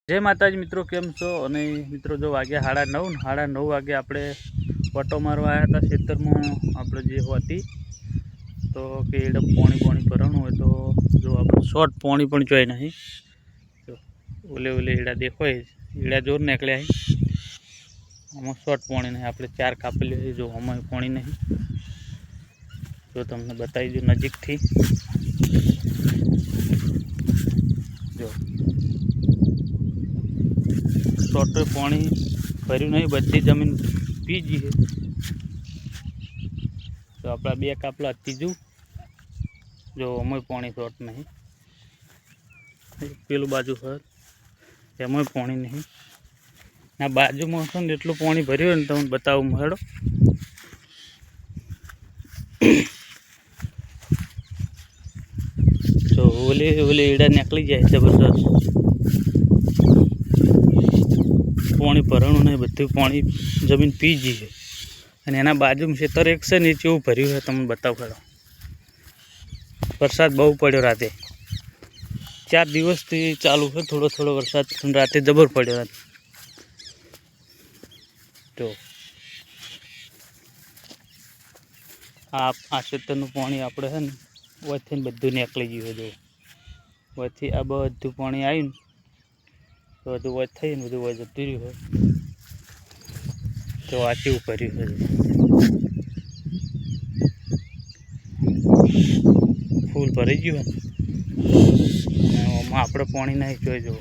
जय माताजी मित्रों, केम छो? अने मित्रों जो वाग्या 9:30 वागे आपणे ऑटो मारवा आया था खेतर में आपणे जे होती तो कि एडम पाणी भरणु होय तो जो आप शॉर्ट पाणी पण जोई नहीं तो ओले ओले एड़ा देखो एड़ा जोर निकल्या है आम शॉर्ट पाणी नहीं आपणे 4 कापेली है जो हम पाणी नहीं जो तमने बताई जो नजीक थी जो शॉर्ट पानी भरू नहीं बधी जमीन पीजी है तो अपना 2 कापला तीजू जो अमय पानी शॉर्ट नहीं पेलू बाजू है एम पानी नहीं ना बाजू में छो ने एटलू पानी भर्यु ने तमने बतावुं हेडो तो ओले ओले एड़ा निकली जाए जबरदस्त पानी भरणु नहीं बधु पानी जमीन पीजी है अने एना बाजू में खेतर एक से नीचे एवं भर्यु है तमने बताव खड़ो वरसाद बहु पड़्यो राते 4 दिवस थी चालू है थोड़ो थोड़ो वरसाद राते जबर पड़्यो तो आ खेतर पानी आपणे है ने वही बधु निकली गयुं जो वही आ बधु पानी आव्युं तो बधु वही थई ने बधु वही जतुं रह्युं है तो आ केवुं कर्युं है फूल भरी गयुं है आपणे पाणी नहीं जोई जो